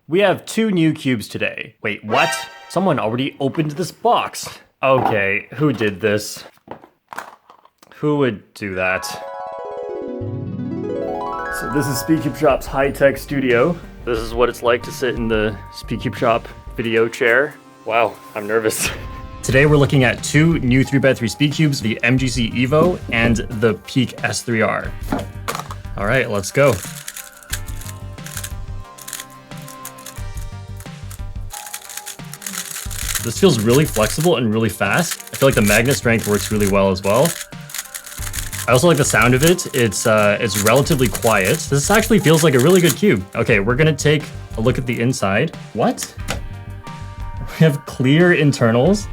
We have 2 new cubes today. Wait, what? Someone already opened this box. Okay, who did this? Who would do that? So this is SpeedCube Shop's high-tech studio. This is what it's like to sit in the SpeedCube Shop video chair. Wow, I'm nervous. Today we're looking at 2 new 3x3 SpeedCubes, the MGC EVO and the Peak S3R. All right, let's go. This feels really flexible and really fast. I feel like the magnet strength works really well as well. I also like the sound of it. It's relatively quiet. This actually feels like a really good cube. Okay, we're gonna take a look at the inside. What? We have clear internals.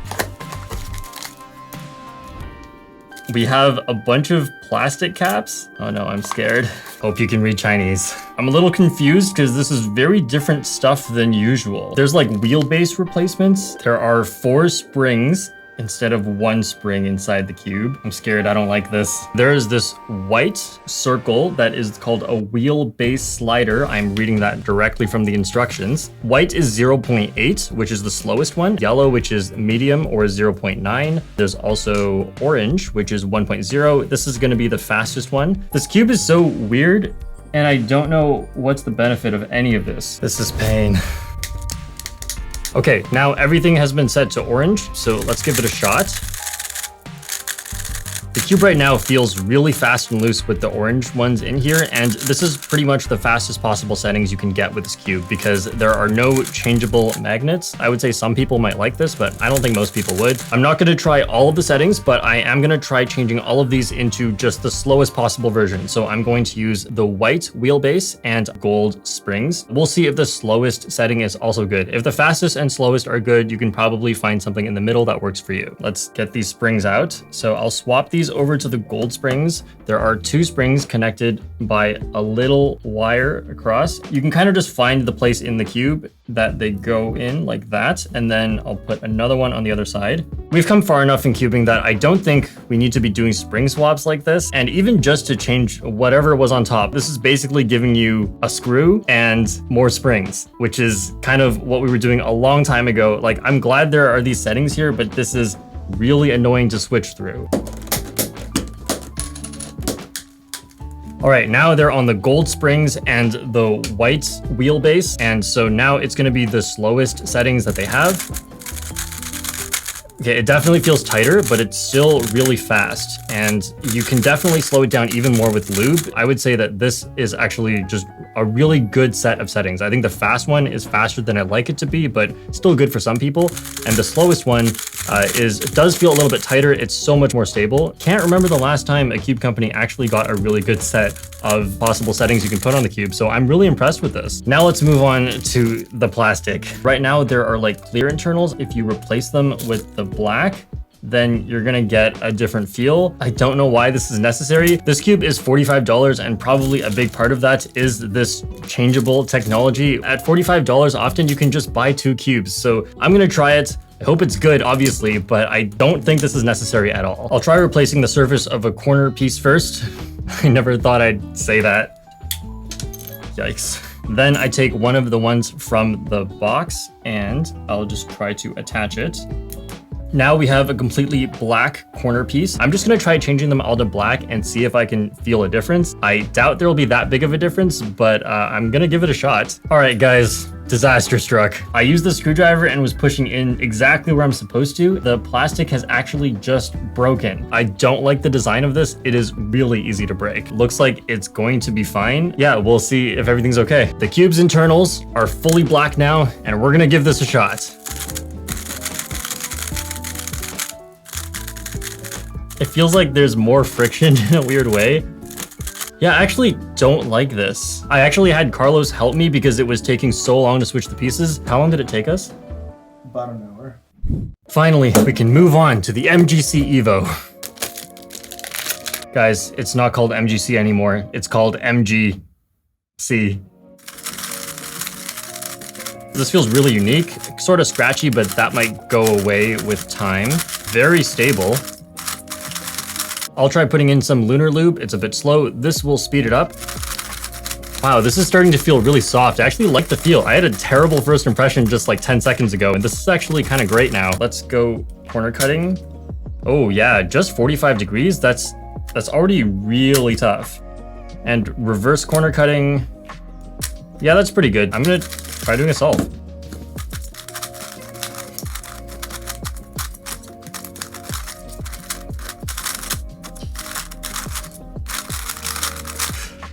We have a bunch of plastic caps. Oh no, I'm scared. Hope you can read Chinese. I'm a little confused because this is very different stuff than usual. There's like wheelbase replacements. There are 4 springs instead of 1 spring inside the cube. I'm scared, I don't like this. There is this white circle that is called a wheelbase slider. I'm reading that directly from the instructions. White is 0.8, which is the slowest one. Yellow, which is medium or 0.9. There's also orange, which is 1.0. This is gonna be the fastest one. This cube is so weird, and I don't know what's the benefit of any of this. This is pain. Okay, now everything has been set to orange, so let's give it a shot. The cube right now feels really fast and loose with the orange ones in here, and this is pretty much the fastest possible settings you can get with this cube because there are no changeable magnets. I would say some people might like this, but I don't think most people would. I'm not gonna try all of the settings, but I am gonna try changing all of these into just the slowest possible version. So I'm going to use the white wheelbase and gold springs. We'll see if the slowest setting is also good. If the fastest and slowest are good, you can probably find something in the middle that works for you. Let's get these springs out. So I'll swap these over to the gold springs. There are 2 springs connected by a little wire across. You can kind of just find the place in the cube that they go in like that, and then I'll put another one on the other side. We've come far enough in cubing that I don't think we need to be doing spring swaps like this, and even just to change whatever was on top, this is basically giving you a screw and more springs, which is kind of what we were doing a long time ago. Like, I'm glad there are these settings here, but this is really annoying to switch through. All right, now they're on the gold springs and the white wheelbase. And so now it's gonna be the slowest settings that they have. Okay, it definitely feels tighter, but it's still really fast. And you can definitely slow it down even more with lube. I would say that this is actually just a really good set of settings. I think the fast one is faster than I'd like it to be, but still good for some people. And the slowest one does feel a little bit tighter. It's so much more stable. Can't remember the last time a cube company actually got a really good set of possible settings you can put on the cube. So I'm really impressed with this. Now let's move on to the plastic. Right now there are like clear internals. If you replace them with the black, then you're gonna get a different feel. I don't know why this is necessary. This cube is $45, and probably a big part of that is this changeable technology. At $45, often you can just buy 2 cubes. So I'm gonna try it. I hope it's good, obviously, but I don't think this is necessary at all. I'll try replacing the surface of a corner piece first. I never thought I'd say that. Yikes. Then I take one of the ones from the box and I'll just try to attach it. Now we have a completely black corner piece. I'm just gonna try changing them all to black and see if I can feel a difference. I doubt there will be that big of a difference, but I'm gonna give it a shot. All right, guys, disaster struck. I used the screwdriver and was pushing in exactly where I'm supposed to. The plastic has actually just broken. I don't like the design of this. It is really easy to break. Looks like it's going to be fine. Yeah, we'll see if everything's okay. The cube's internals are fully black now, and we're gonna give this a shot. It feels like there's more friction in a weird way. Yeah, I actually don't like this. I actually had Carlos help me because it was taking so long to switch the pieces. How long did it take us? About an hour. Finally, we can move on to the MGC EVO. Guys, it's not called MGC anymore. It's called MGC. This feels really unique, sort of scratchy, but that might go away with time. Very stable. I'll try putting in some lunar lube. It's a bit slow. This will speed it up. Wow, this is starting to feel really soft. I actually like the feel. I had a terrible first impression just like 10 seconds ago, and this is actually kind of great now. Let's go corner cutting. Oh yeah, just 45 degrees. That's already really tough. And reverse corner cutting. Yeah, that's pretty good. I'm gonna try doing a solve.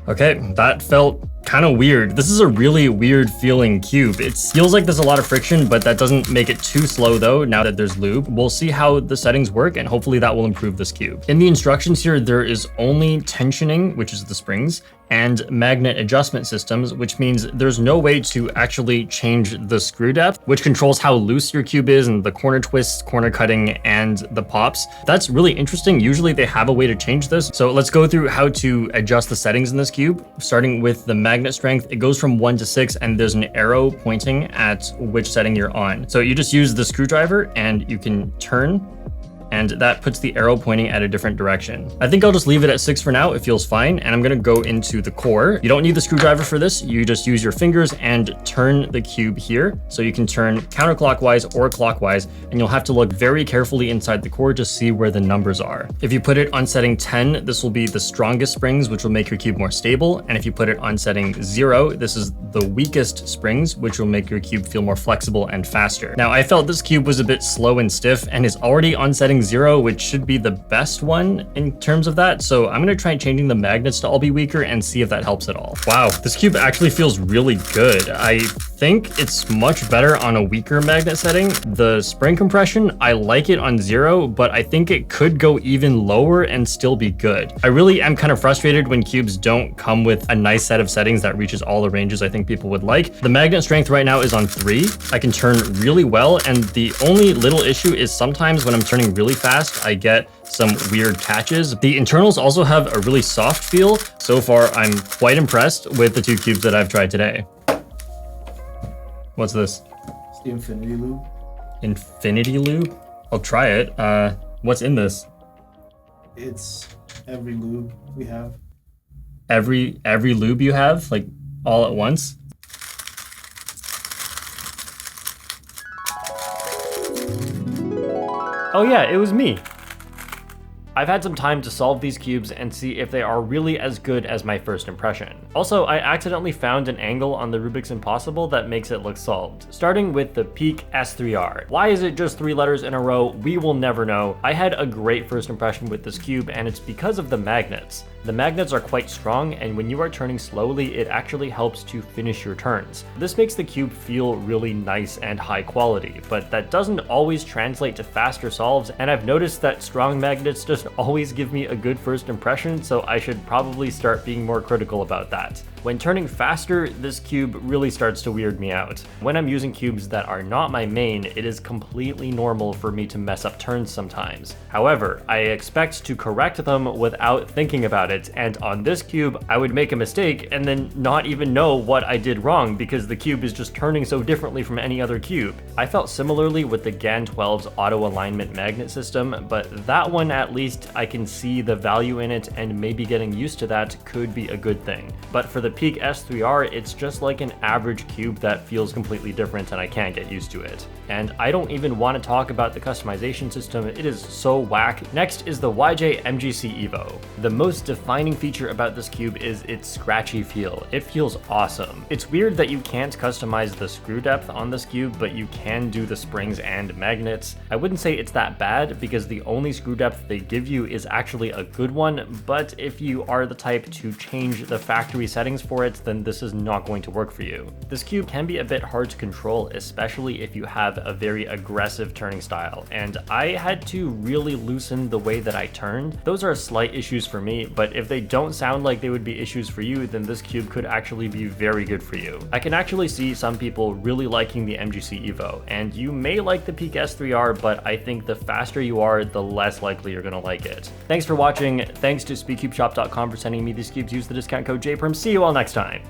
Okay, that felt kind of weird. This is a really weird feeling cube. It feels like there's a lot of friction, but that doesn't make it too slow though, now that there's lube. We'll see how the settings work, and hopefully that will improve this cube. In the instructions here, there is only tensioning, which is the springs, and magnet adjustment systems, which means there's no way to actually change the screw depth, which controls how loose your cube is and the corner twists, corner cutting, and the pops. That's really interesting. Usually they have a way to change this. So let's go through how to adjust the settings in this cube. Starting with the magnet strength, it goes from 1 to 6, and there's an arrow pointing at which setting you're on. So you just use the screwdriver and you can turn, and that puts the arrow pointing at a different direction. I think I'll just leave it at 6 for now. It feels fine. And I'm gonna go into the core. You don't need the screwdriver for this. You just use your fingers and turn the cube here. So you can turn counterclockwise or clockwise, and you'll have to look very carefully inside the core to see where the numbers are. If you put it on setting 10, this will be the strongest springs, which will make your cube more stable. And if you put it on setting 0, this is the weakest springs, which will make your cube feel more flexible and faster. Now, I felt this cube was a bit slow and stiff and is already on setting 0, which should be the best one in terms of that. So I'm gonna try changing the magnets to all be weaker and see if that helps at all. Wow, this cube actually feels really good. I think it's much better on a weaker magnet setting. The spring compression, I like it on 0, but I think it could go even lower and still be good. I really am kind of frustrated when cubes don't come with a nice set of settings that reaches all the ranges I think people would like. The magnet strength right now is on 3. I can turn really well, and the only little issue is sometimes when I'm turning really fast, I get some weird catches. The internals also have a really soft feel. So far, I'm quite impressed with the 2 cubes that I've tried today. What's this? It's the Infinity Lube. Infinity Lube? I'll try it. What's in this? It's every lube we have. Every lube you have? Like all at once? Oh yeah, it was me. I've had some time to solve these cubes and see if they are really as good as my first impression. Also, I accidentally found an angle on the Rubik's Impossible that makes it look solved. Starting with the Peak S3R. Why is it just 3 letters in a row? We will never know. I had a great first impression with this cube, and it's because of the magnets. The magnets are quite strong, and when you are turning slowly, it actually helps to finish your turns. This makes the cube feel really nice and high quality, but that doesn't always translate to faster solves, and I've noticed that strong magnets just always give me a good first impression, so I should probably start being more critical about that. When turning faster, this cube really starts to weird me out. When I'm using cubes that are not my main, it is completely normal for me to mess up turns sometimes. However, I expect to correct them without thinking about it, and on this cube, I would make a mistake and then not even know what I did wrong because the cube is just turning so differently from any other cube. I felt similarly with the GAN 12's auto alignment magnet system, but that one at least I can see the value in it, and maybe getting used to that could be a good thing. But for the Peak S3R, it's just like an average cube that feels completely different and I can't get used to it. And I don't even want to talk about the customization system, it is so whack. Next is the YJ MGC EVO. The most defining feature about this cube is its scratchy feel. It feels awesome. It's weird that you can't customize the screw depth on this cube, but you can do the springs and magnets. I wouldn't say it's that bad because the only screw depth they give you is actually a good one, but if you are the type to change the factory settings for it, then this is not going to work for you. This cube can be a bit hard to control, especially if you have a very aggressive turning style, and I had to really loosen the way that I turned. Those are slight issues for me, but if they don't sound like they would be issues for you, then this cube could actually be very good for you. I can actually see some people really liking the MGC EVO, and you may like the Peak S3R, but I think the faster you are, the less likely you're gonna like it. Thanks for watching. Thanks to speedcubeshop.com for sending me these cubes. Use the discount code JPerm. See you all next time.